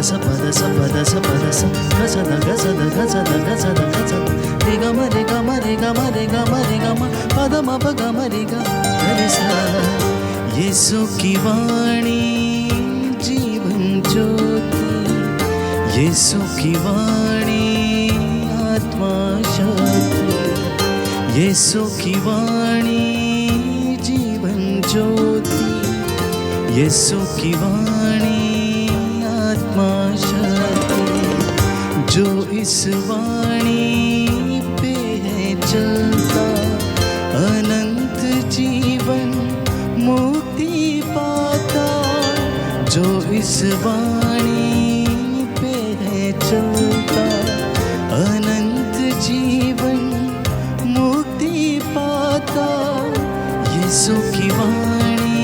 ಸ ಪದ ಸ ಪದ ಸ ಪದ ಸ ಗಸದ ಗಸದ ಗಸದ ಗಸದ ಗಸದ ರಿ ಗ ಮ ರಿ ಗ ಮ ರಿ ಗ ಮ ರಿ ಗ ಮ ರಿ ಗ ಮ ಪದ ಮ ಪ ಗ ಮ ರಿ ಗ ರಿ ಸ ಯೇಸು की वाणी जीवन ज्योति यीशु की वाणी आत्मा शक्ति यीशु की वाणी जीवन ज्योति यीशु की वाणी आत्मा शक्ति जो इस वाणी पे है चलता अनंत जीवन मुक्ति पाता जो इस वाणी पे है चलता अनंत जीवन मुक्ति पाता यीशु की वाणी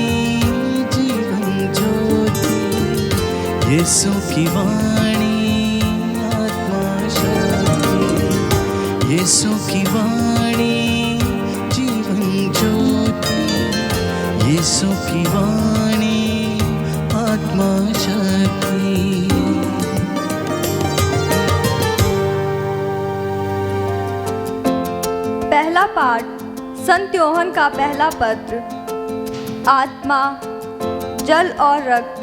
जीवन ज्योति यीशु की वाणी आत्मा शक्ति यीशु की वाणी जीवन ज्योति यीशु की वाणी आत्मा शक्ति। पहला पाठ संत योहन का पहला पत्र। आत्मा, जल और रक्त।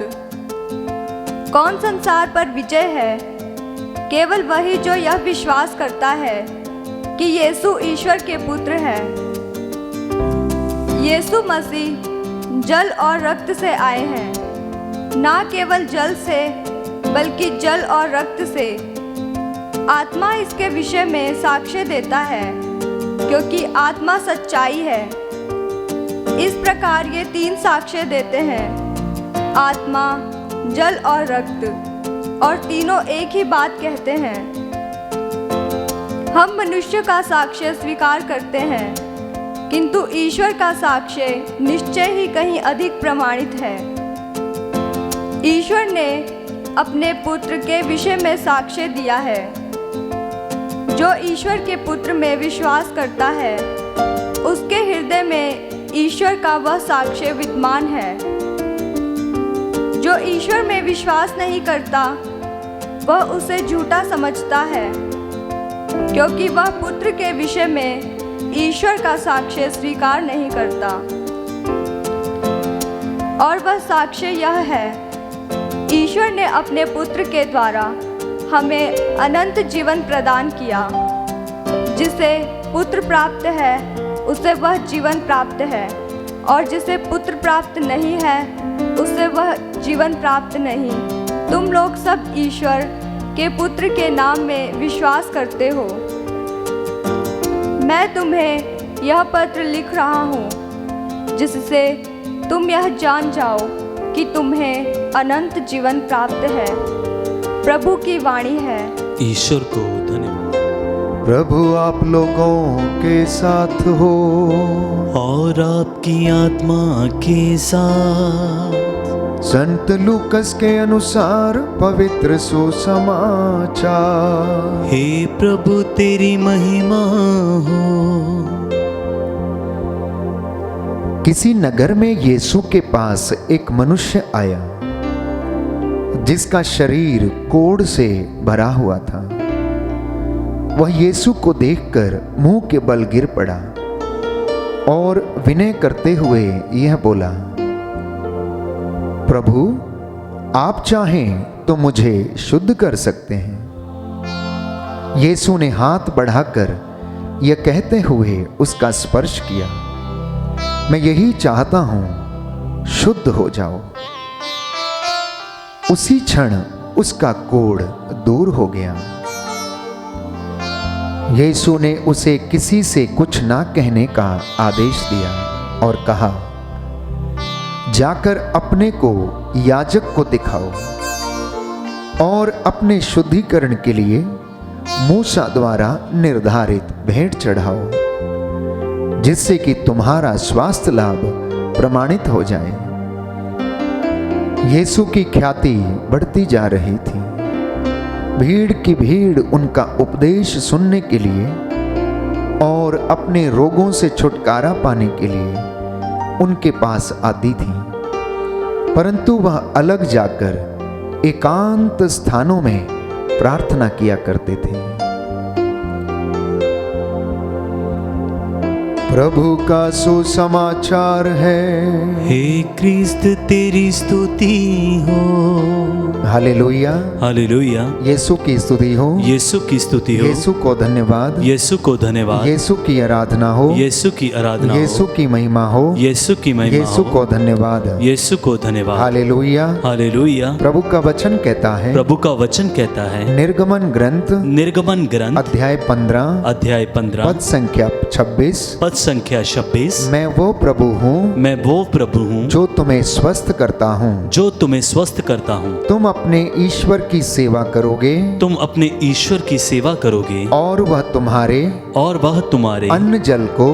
कौन संसार पर विजय है? केवल वही जो यह विश्वास करता है कि यीशु ईश्वर के पुत्र है। यीशु मसीह जल और रक्त से आए हैं, ना केवल जल से बल्कि जल और रक्त से। आत्मा इसके विषय में साक्ष्य देता है क्योंकि आत्मा सच्चाई है। इस प्रकार ये तीन साक्ष्य देते हैं, आत्मा, जल और रक्त, और तीनों एक ही बात कहते हैं। हम मनुष्य का साक्ष्य स्वीकार करते हैं, किंतु ईश्वर का साक्ष्य निश्चय ही कहीं अधिक प्रमाणित है। ईश्वर ने अपने पुत्र के विषय में साक्ष्य दिया है। जो ईश्वर के पुत्र में विश्वास करता है उसके हृदय में ईश्वर का वह साक्ष्य विद्यमान है। जो ईश्वर में विश्वास नहीं करता वह उसे झूठा समझता है, क्योंकि वह पुत्र के विषय में ईश्वर का साक्ष्य स्वीकार नहीं करता। और वह साक्ष्य यह है, ईश्वर ने अपने पुत्र के द्वारा हमें अनंत जीवन प्रदान किया। जिसे पुत्र प्राप्त है उसे वह जीवन प्राप्त है, और जिसे पुत्र प्राप्त नहीं है उसे वह जीवन प्राप्त नहीं। तुम लोग सब ईश्वर के पुत्र के नाम में विश्वास करते हो। मैं तुम्हें यह पत्र लिख रहा हूँ जिससे तुम यह जान जाओ कि तुम्हें अनंत जीवन प्राप्त है। प्रभु की वाणी है। ईश्वर को धन्यवाद। प्रभु आप लोगों के साथ हो और आपकी आत्मा के साथ। संत लूकस के अनुसार पवित्र सुसमाचार। हे प्रभु तेरी महिमा हो। किसी नगर में यीशु के पास एक मनुष्य आया जिसका शरीर कोढ़ से भरा हुआ था। वह यीशु को देखकर मुंह के बल गिर पड़ा और विनय करते हुए यह बोला, प्रभु आप चाहें तो मुझे शुद्ध कर सकते हैं। यीशु ने हाथ बढ़ाकर यह कहते हुए उसका स्पर्श किया, मैं यही चाहता हूं, शुद्ध हो जाओ। उसी क्षण उसका कोढ़ दूर हो गया। यीशु ने उसे किसी से कुछ ना कहने का आदेश दिया और कहा, जाकर अपने को याजक को दिखाओ और अपने शुद्धिकरण के लिए मूसा द्वारा निर्धारित भेंट चढ़ाओ, जिससे कि तुम्हारा स्वास्थ्य लाभ प्रमाणित हो जाए। यीशु की ख्याति बढ़ती जा रही थी। भीड़ की भीड़ उनका उपदेश सुनने के लिए और अपने रोगों से छुटकारा पाने के लिए उनके पास आती थी, परंतु वह अलग जाकर एकांत स्थानों में प्रार्थना किया करते थे। प्रभु का सुसमाचार है, हे क्रिस्त तेरी स्तुति हो। हालेलुया, हालेलुया। यीशु की स्तुति हो, यीशु की स्तुति हो। यीशु को धन्यवाद, यीशु को धन्यवाद। यीशु की आराधना हो, यीशु की आराधना हो। यीशु की महिमा हो, यीशु की महिमा यीशु हो। को धन्यवाद, यीशु को धन्यवाद। हालेलुया। हालेलुया। प्रभु का वचन कहता है, प्रभु का वचन कहता है, निर्गमन ग्रंथ निर्गमन ग्रंथ अध्याय 15 अध्याय 15 पद संख्या 26, पद संख्या 26, मैं वो प्रभु हूँ मैं वो प्रभु हूँ जो तुम्हें स्वस्थ करता हूँ। जो तुम्हें स्वस्थ करता हूँ। तुम अपने ईश्वर की सेवा करोगे, तुम अपने ईश्वर की सेवा करोगे और वह तुम्हारे अन्न जल को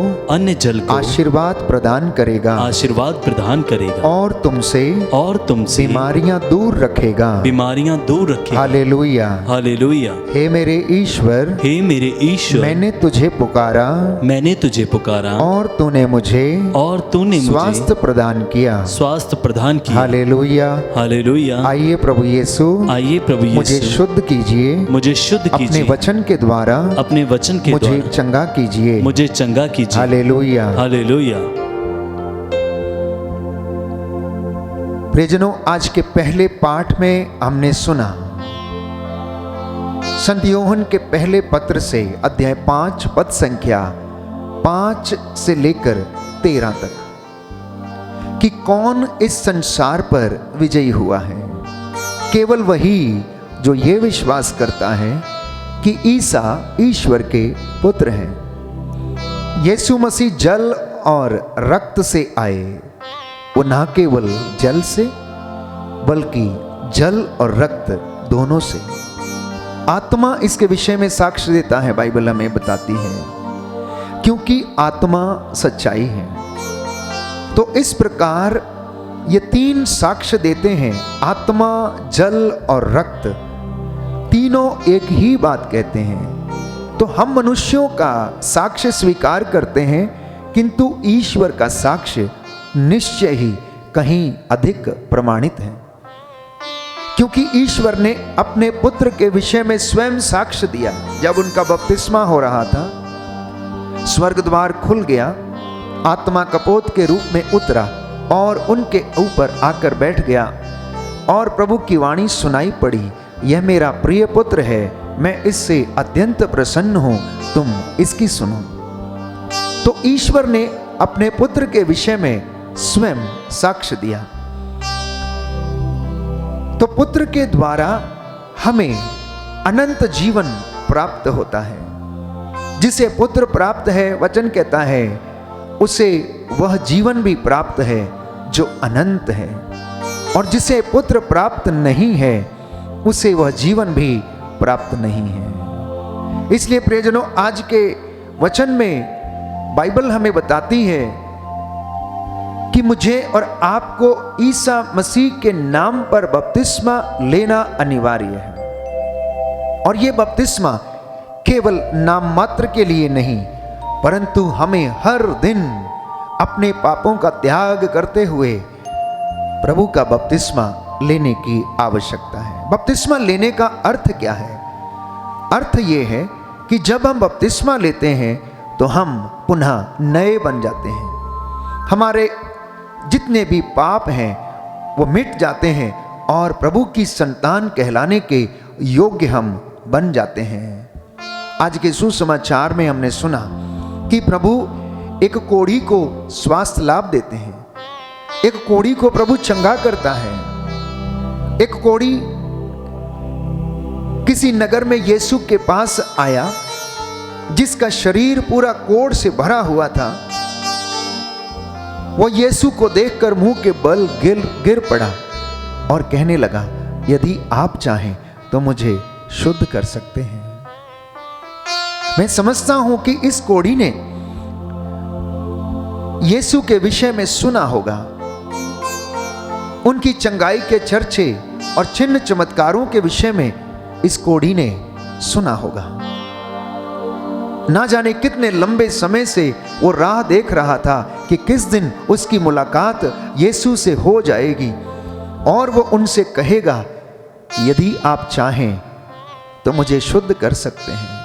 आशीर्वाद प्रदान करेगा, आशीर्वाद प्रदान करेगा और तुमसे बीमारियां दूर रखेगा। बीमारियां दूर रखेगा। Hallelujah, hallelujah. हे मेरे ईश्वर, हे मेरे ईश्वर, मैंने तुझे पुकारा और तूने मुझे स्वास्थ्य प्रदान किया, स्वास्थ्य प्रदान किया। Hallelujah, hallelujah. आइए प्रभु यीशु, आइए प्रभु यीशु, मुझे शुद्ध कीजिए, मुझे शुद्ध कीजिए। अपने वचन के द्वारा, अपने वचन के मुझे द्वारा चंगा कीजिए, मुझे चंगा कीजिए। हालेलुया। हालेलुया। प्रियजनों, आज के पहले पाठ में हमने सुना संत यूहन्ना के पहले पत्र से अध्याय 5 पद संख्या 5 से लेकर 13 तक कि कौन इस संसार पर विजयी हुआ है। केवल वही जो ये विश्वास करता है कि ईसा ईश्वर के पुत्र हैं। यीशु मसीह जल और रक्त से आए, वो ना केवल जल से बल्कि जल और रक्त दोनों से। आत्मा इसके विषय में साक्ष्य देता है, बाइबल हमें बताती है, क्योंकि आत्मा सच्चाई है। तो इस प्रकार ये तीन साक्ष्य देते हैं, आत्मा, जल और रक्त, तीनों एक ही बात कहते हैं। तो हम मनुष्यों का साक्ष्य स्वीकार करते हैं, किंतु ईश्वर का साक्ष्य निश्चय ही कहीं अधिक प्रमाणित है, क्योंकि ईश्वर ने अपने पुत्र के विषय में स्वयं साक्ष्य दिया। जब उनका बपतिस्मा हो रहा था, स्वर्ग द्वार खुल गया, आत्मा कपोत के रूप में उतरा और उनके ऊपर आकर बैठ गया और प्रभु की वाणी सुनाई पड़ी, यह मेरा प्रिय पुत्र है, मैं इससे अत्यंत प्रसन्न हूं, तुम इसकी सुनो। तो ईश्वर ने अपने पुत्र के विषय में स्वयं साक्ष्य दिया। तो पुत्र के द्वारा हमें अनंत जीवन प्राप्त होता है। जिसे पुत्र प्राप्त है, वचन कहता है, उसे वह जीवन भी प्राप्त है जो अनंत है, और जिसे पुत्र प्राप्त नहीं है, उसे वह जीवन भी प्राप्त नहीं है। इसलिए प्रियजनों, आज के वचन में बाइबल हमें बताती है कि मुझे और आपको ईसा मसीह के नाम पर बपतिस्मा लेना अनिवार्य है। और यह बपतिस्मा केवल नाम मात्र के लिए नहीं, परंतु हमें हर दिन अपने पापों का त्याग करते हुए प्रभु का बपतिस्मा लेने की आवश्यकता है। बपतिस्मा लेने का अर्थ क्या है? अर्थ यह है कि जब हम बपतिस्मा लेते हैं तो हम पुनः नए बन जाते हैं। हमारे जितने भी पाप हैं वो मिट जाते हैं और प्रभु की संतान कहलाने के योग्य हम बन जाते हैं। आज के सुसमाचार में हमने सुना कि प्रभु एक कोढ़ी को स्वास्थ्य लाभ देते हैं, एक कोढ़ी को प्रभु चंगा करता है। एक कोढ़ी किसी नगर में यीशु के पास आया, जिसका शरीर पूरा कोढ़ से भरा हुआ था। वो यीशु को देखकर मुंह के बल गिर पड़ा और कहने लगा, यदि आप चाहें तो मुझे शुद्ध कर सकते हैं। मैं समझता हूं कि इस कोढ़ी ने यीशु के विषय में सुना होगा, उनकी चंगाई के चर्चे और चिन्ह चमत्कारों के विषय में इस कोढ़ी ने सुना होगा। ना जाने कितने लंबे समय से वो राह देख रहा था कि किस दिन उसकी मुलाकात यीशु से हो जाएगी और वो उनसे कहेगा यदि आप चाहें तो मुझे शुद्ध कर सकते हैं।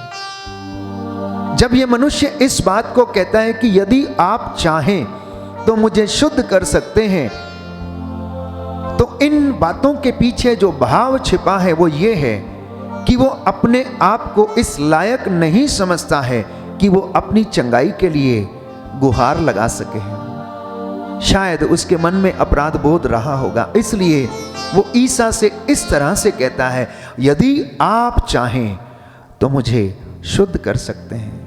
जब ये मनुष्य इस बात को कहता है कि यदि आप चाहें तो मुझे शुद्ध कर सकते हैं, तो इन बातों के पीछे जो भाव छिपा है वो ये है कि वो अपने आप को इस लायक नहीं समझता है कि वो अपनी चंगाई के लिए गुहार लगा सके। शायद उसके मन में अपराध बोध रहा होगा, इसलिए वो ईसा से इस तरह से कहता है, यदि आप चाहें तो मुझे शुद्ध कर सकते हैं।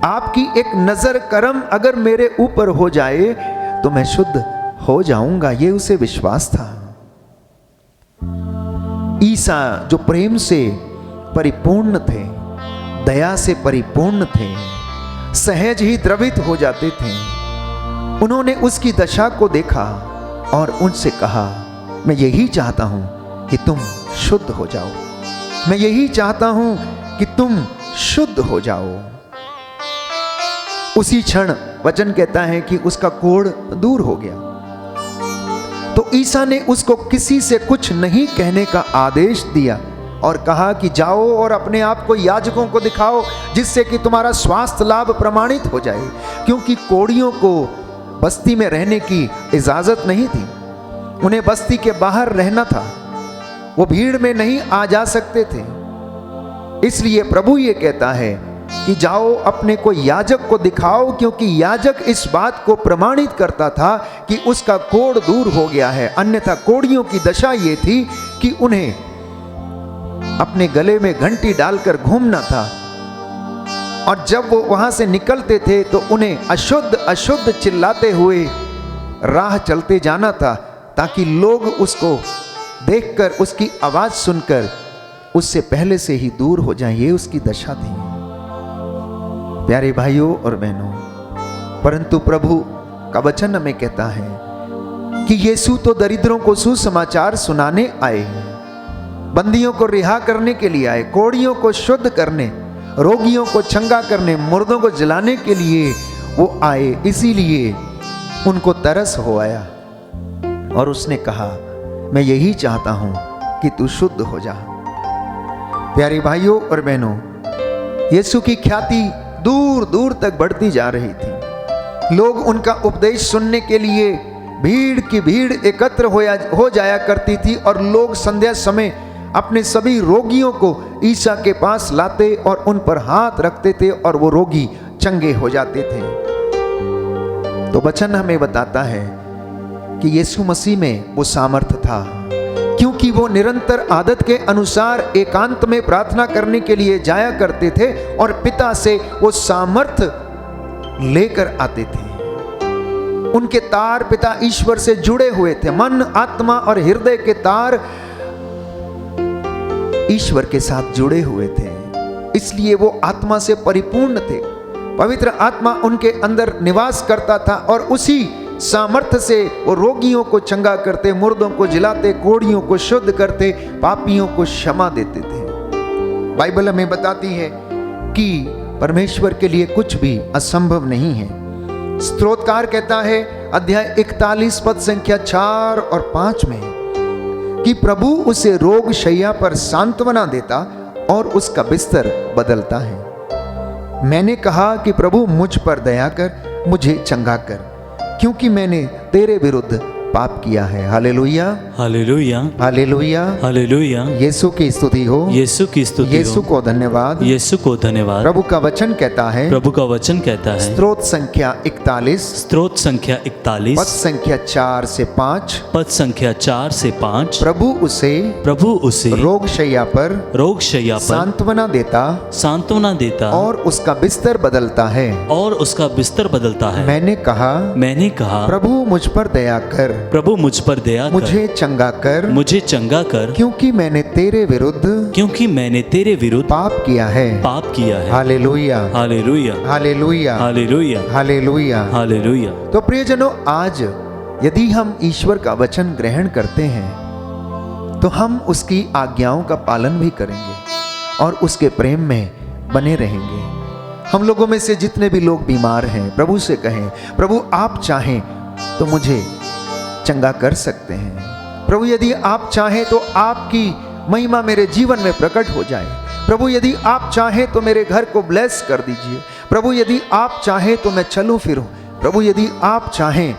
आपकी एक नजर करम अगर मेरे ऊपर हो जाए तो मैं शुद्ध हो जाऊंगा। ये उसे विश्वास था। ईसा जो प्रेम से परिपूर्ण थे, दया से परिपूर्ण थे, सहज ही द्रवित हो जाते थे, उन्होंने उसकी दशा को देखा और उनसे कहा, मैं यही चाहता हूं कि तुम शुद्ध हो जाओ, मैं यही चाहता हूं कि तुम शुद्ध हो जाओ। उसी क्षण वचन कहता है कि उसका कोढ़ दूर हो गया। तो ईसा ने उसको किसी से कुछ नहीं कहने का आदेश दिया और कहा कि जाओ और अपने आप को याजकों को दिखाओ, जिससे कि तुम्हारा स्वास्थ्य लाभ प्रमाणित हो जाए। क्योंकि कोढ़ियों को बस्ती में रहने की इजाजत नहीं थी, उन्हें बस्ती के बाहर रहना था, वो भीड़ में नहीं आ जा सकते थे। इसलिए प्रभु ये कहता है कि जाओ अपने को याजक को दिखाओ, क्योंकि याजक इस बात को प्रमाणित करता था कि उसका कोढ़ दूर हो गया है। अन्यथा कोढ़ियों की दशा ये थी कि उन्हें अपने गले में घंटी डालकर घूमना था, और जब वो वहां से निकलते थे तो उन्हें अशुद्ध अशुद्ध चिल्लाते हुए राह चलते जाना था, ताकि लोग उसको देखकर, उसकी आवाज सुनकर उससे पहले से ही दूर हो जाएं। ये उसकी दशा थी। प्यारे भाइयों और बहनों, परंतु प्रभु का वचन हमें कहता है कि यीशु तो दरिद्रों को सुसमाचार सुनाने आए, बंदियों को रिहा करने के लिए आए, कोढ़ियों को शुद्ध करने, रोगियों को चंगा करने, मुर्दों को जलाने के लिए वो आए। इसीलिए उनको तरस हो आया और उसने कहा, मैं यही चाहता हूं कि तू शुद्ध हो जा। प्यारे भाइयों और बहनों, यीशु की ख्याति दूर दूर तक बढ़ती जा रही थी। लोग उनका उपदेश सुनने के लिए भीड़ की भीड़ एकत्र हो जाया करती थी, और लोग संध्या समय अपने सभी रोगियों को ईसा के पास लाते और उन पर हाथ रखते थे और वो रोगी चंगे हो जाते थे। तो वचन हमें बताता है कि यीशु मसीह में वो सामर्थ्य था, क्योंकि वो निरंतर आदत के अनुसार एकांत में प्रार्थना करने के लिए जाया करते थे और पिता से वो सामर्थ्य लेकर आते थे। उनके तार पिता ईश्वर से जुड़े हुए थे। मन, आत्मा और हृदय के तार ईश्वर के साथ जुड़े हुए थे, इसलिए वो आत्मा से परिपूर्ण थे। पवित्र आत्मा उनके अंदर निवास करता था और उसी सामर्थ्य से वो रोगियों को चंगा करते, मुर्दों को जिलाते, कोढ़ियों को शुद्ध करते, पापियों को क्षमा देते थे। बाइबल हमें बताती है कि परमेश्वर के लिए कुछ भी असंभव नहीं है। स्तोत्रकार कहता है अध्याय 41 पद संख्या 4 और 5 में कि प्रभु उसे रोग शैया पर सांत्वना देता और उसका बिस्तर बदलता है। मैंने कहा कि प्रभु मुझ पर दया कर, मुझे चंगा कर, क्योंकि मैंने तेरे विरुद्ध पाप किया है। हालेलुया, हालेलुया, हालेलुया, हालेलुया। यीशु की स्तुति हो, यीशु की स्तुति यीशु हो, को धन्यवाद, यीशु को धन्यवाद। प्रभु का वचन कहता है, प्रभु का वचन कहता है, स्तोत्र संख्या 41 स्तोत्र संख्या 41 पद संख्या 4 से 5, पद संख्या 4 से 5, प्रभु उसे रोग शैया पर सांत्वना देता और उसका बिस्तर बदलता है। मैंने कहा प्रभु मुझ पर दया कर, प्रभु मुझ पर दया कर, मुझे चंगा कर, क्योंकि मैंने तेरे विरुद्ध पाप किया है। हालेलुया, हालेलुया, हालेलुया, हालेलुया, हालेलुया, हालेलुया। तो प्रियजनों, आज यदि हम ईश्वर का वचन ग्रहण करते हैं तो हम उसकी आज्ञाओं का पालन भी करेंगे और उसके प्रेम में बने रहेंगे। हम लोगों में से जितने भी लोग बीमार हैं, प्रभु से कहें, प्रभु आप चाहें तो मुझे चंगा कर सकते हैं। प्रभु यदि आप चाहें तो आपकी महिमा मेरे जीवन में प्रकट हो जाए। प्रभु यदि आप चाहें तो मेरे घर को ब्लेस कर दीजिए। प्रभु यदि आप चाहें तो मैं चलूं फिरूं। प्रभु यदि आप चाहें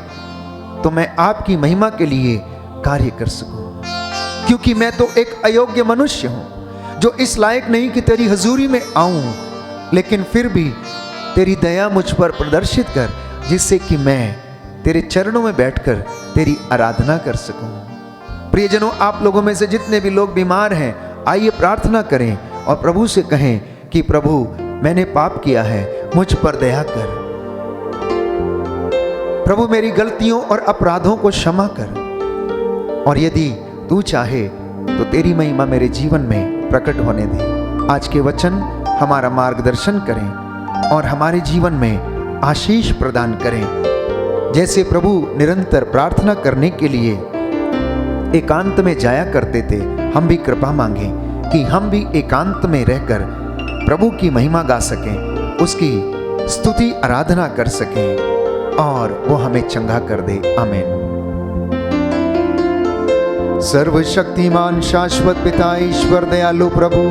तो मैं आपकी महिमा के लिए कार्य कर सकूं, क्योंकि मैं तो एक अयोग्य मनुष्य हूं जो इस लायक नहीं कि तेरी हजूरी में आऊं, लेकिन फिर भी तेरी दया मुझ पर प्रदर्शित कर, जिससे कि मैं तेरे चरणों में बैठकर तेरी आराधना कर सकूं। प्रियजनों, आप लोगों में से जितने भी लोग बीमार हैं, आइए प्रार्थना करें और प्रभु से कहें कि प्रभु मैंने पाप किया है, मुझ पर दया कर। प्रभु मेरी गलतियों और अपराधों को क्षमा कर, और यदि तू चाहे तो तेरी महिमा मेरे जीवन में प्रकट होने दे। आज के वचन हमारा मार्गदर्शन करें और हमारे जीवन में आशीष प्रदान करें। जैसे प्रभु निरंतर प्रार्थना करने के लिए एकांत में जाया करते थे, हम भी कृपा मांगें कि हम भी एकांत में रहकर प्रभु की महिमा गा सकें, उसकी स्तुति आराधना कर सकें और वो हमें चंगा कर दे। आमीन। सर्वशक्तिमान शाश्वत पिता ईश्वर दयालु प्रभु,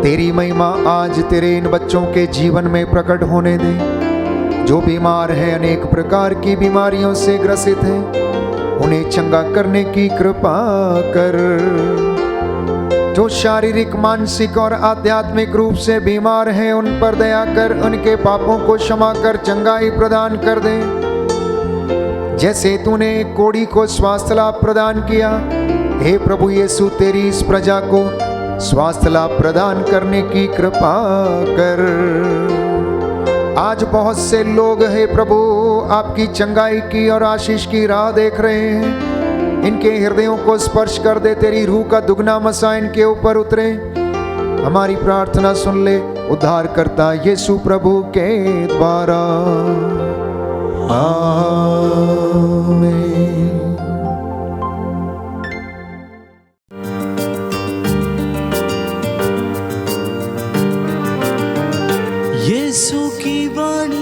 तेरी महिमा आज तेरे इन बच्चों के जीवन में प्रकट होने दे। जो बीमार है, अनेक प्रकार की बीमारियों से ग्रसित है, उन्हें चंगा करने की कृपा कर। जो शारीरिक, मानसिक और आध्यात्मिक रूप से बीमार हैं, उन पर दया कर, उनके पापों को क्षमा कर चंगाई प्रदान कर दे। जैसे तूने कोढ़ी को स्वास्थ्य लाभ प्रदान किया, हे प्रभु यीशु तेरी इस प्रजा को स्वास्थ्य लाभ प्रदान करने की कृपा कर। आज बहुत से लोग हैं प्रभु आपकी चंगाई की और आशीष की राह देख रहे हैं। इनके हृदयों को स्पर्श कर दे, तेरी रूह का दुगना मसा इनके ऊपर उतरे। हमारी प्रार्थना सुन ले उद्धार करता यीशु प्रभु के द्वारा। आमीन। यीशु की वाणी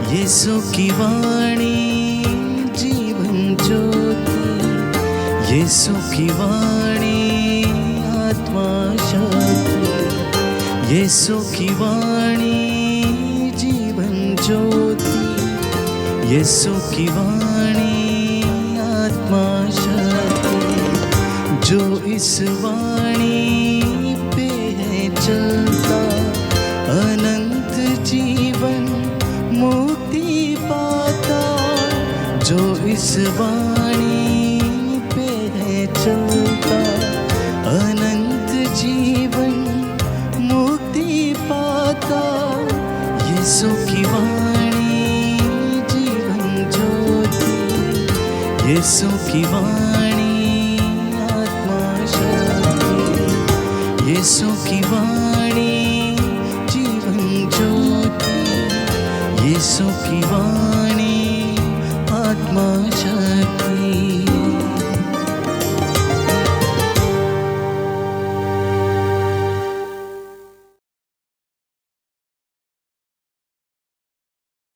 यीशु की वाणी जीवन ज्योति, यीशु की वाणी आत्मा शक्ति, यीशु की वाणी जीवन ज्योति, यीशु की वाणी आत्मा शक्ति। जो इस वाणी पे है चलता, अनंत जीवन मुक्ति पाता। जो इस वाणी पे है चलता, अनंत जीवन मुक्ति पाता। यीशु की वाणी जीवन ज्योति, यीशु की वाणी आत्मा शक्ति, यीशु की वाणी जीवन ज्योति, यीशु की वाणी आत्मा शक्ति।